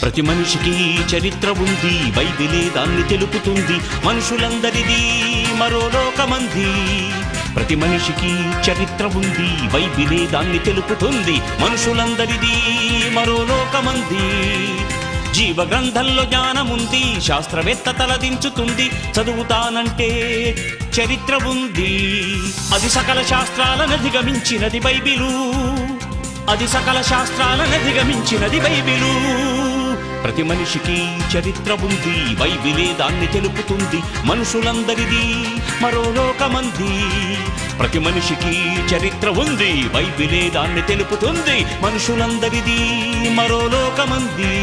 ప్రతి మనిషికి చరిత్ర ఉంది, బైబిలే దాన్ని తెలుపుతుంది. మనుషులందరిది మరో లోకమంది. ప్రతి మనిషికి చరిత్ర ఉంది, బైబిలే దాన్ని తెలుపుతుంది. మనుషులందరిది మరో లోకమంది. జీవ గ్రంథంలో జ్ఞానముంది, శాస్త్రవేత్త తలదించుతుంది. చదువుతానంటే చరిత్ర ఉంది. అది సకల శాస్త్రాలను అధిగమించినది బైబిలు. అది సకల శాస్త్రాలను అధిగమించినది బైబిలు. ప్రతి మనిషికి చరిత్ర ఉంది, బైబిలే దాన్ని తెలుపుతుంది. మనుషులందరిది మరో లోకమంది. ప్రతి మనిషికి చరిత్ర ఉంది, బైబిలే దాన్ని తెలుపుతుంది. మనుషులందరిది మరో లోకమంది.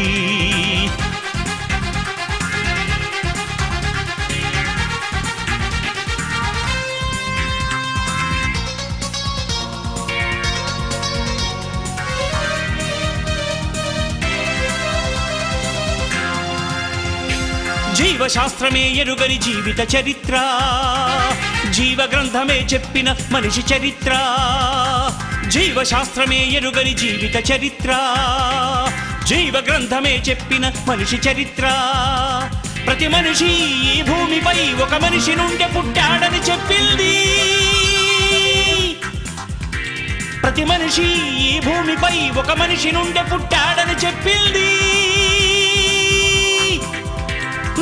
జీవశాస్త్రమే ఎరుగని జీవిత చరిత్ర, జీవ గ్రంథమే చెప్పిన మనిషి చరిత్ర. జీవశాస్త్రమే ఎరుగని జీవిత చరిత్ర, జీవ గ్రంథమే చెప్పిన మనిషి చరిత్ర. ప్రతి మనిషి ఈ భూమిపై ఒక మనిషి నుండి పుట్టాడని చెప్పింది. ప్రతి మనిషి ఈ భూమిపై ఒక మనిషి నుండి పుట్టాడని చెప్పింది.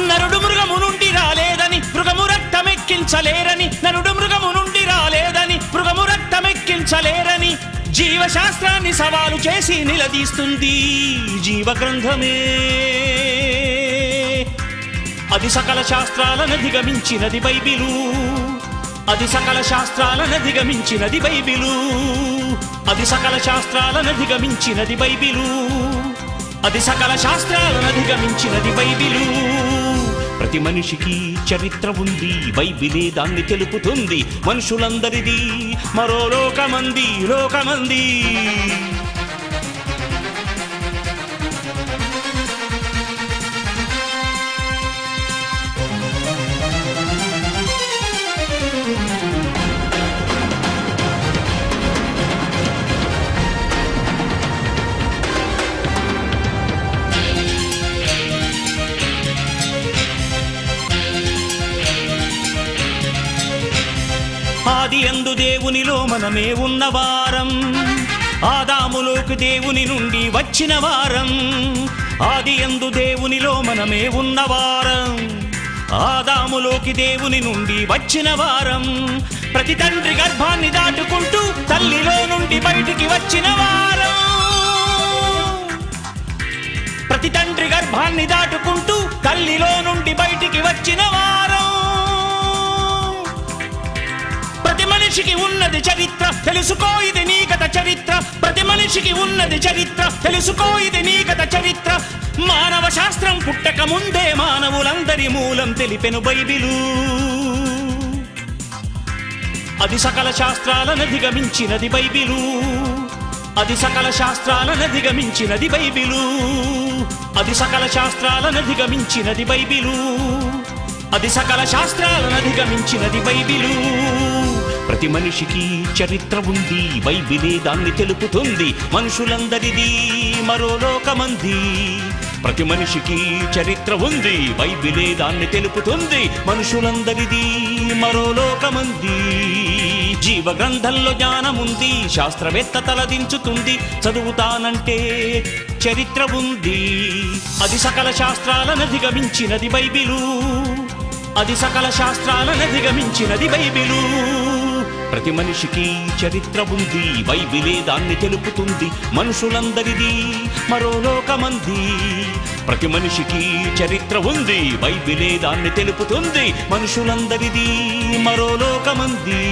నరుడు మృగము నుండి రాలేదని, మృగము రక్తమెక్కించలేరని. నరుడు మృగము నుండి రాలేదని, మృగము రక్తమెక్కించలేరని జీవశాస్త్రాన్ని సవాలు చేసి నిలదీస్తుంది జీవ గ్రంథమే. అది సకల శాస్త్రాలను అధిగమించినది బైబిలు. అది సకల శాస్త్రాలను అధిగమించినది బైబిలు. అది సకల శాస్త్రాలను అధిగమించినది బైబిలు. అది సకల శాస్త్రాలను అధిగమించినది బైబిలు. ప్రతి మనిషికి చరిత్ర ఉంది, బైబిలే దాన్ని తెలుపుతుంది. మనుషులందరిది మరో లోకమంది, లోకమంది. ఆది యందు దేవునిలో మనమే ఉన్నవారం, ఆదాములోకి దేవుని నుండి వచ్చిన వారం. ఆది యందు దేవునిలో మనమే ఉన్నవారం, ఆదాములోకి దేవుని నుండి వచ్చిన వారం. ప్రతి తండ్రి గర్భాన్ని దాటుకుంటూ తల్లిలో నుండి బయటికి వచ్చిన వారం. ప్రతి తండ్రి గర్భాన్ని దాటుకుంటూ తల్లిలో నుండి బయటికి వచ్చిన వారం. ప్రతి మనిషికి ఉన్నది చరిత్ర, తెలుసుకో ఇది నీ గత చరిత్ర. ప్రతి మనిషికి ఉన్నది చరిత్ర, తెలుసుకో ఇది నీ గత చరిత్ర. మానవ శాస్త్రం పుట్టక ముందే మానవులందరి మూలం తెలిపెను బైబిలు. అది సకల శాస్త్రాలను అధిగమించినది బైబిలు. అది సకల శాస్త్రాలను అధిగమించినది బైబిలు. అది సకల శాస్త్రాలను అధిగమించినది బైబిలు. అది సకల శాస్త్రాలను అధిగమించినది బైబిలు. ప్రతి మనిషికి చరిత్ర ఉంది, బైబిలే దాన్ని తెలుపుతుంది. మనుషులందరిది మరో లోకమంది. ప్రతి మనిషికి చరిత్ర ఉంది, బైబిలే దాన్ని తెలుపుతుంది. మనుషులందరిది మరో లోకమంది. జీవ గ్రంథంలో జ్ఞానముంది, శాస్త్రవేత్త తలదించుతుంది. చదువుతానంటే చరిత్ర ఉంది. అది సకల శాస్త్రాలను అధిగమించినది బైబిలు. అది సకల శాస్త్రాలను అధిగమించినది బైబిలు. ప్రతి మనిషికి చరిత్ర ఉంది, బైబిలే దాన్ని తెలుపుతుంది. మనుషులందరిది మరో లోకమంది. ప్రతి మనిషికి చరిత్ర ఉంది, బైబిలే దాన్ని తెలుపుతుంది. మనుషులందరిది మరో లోకమంది.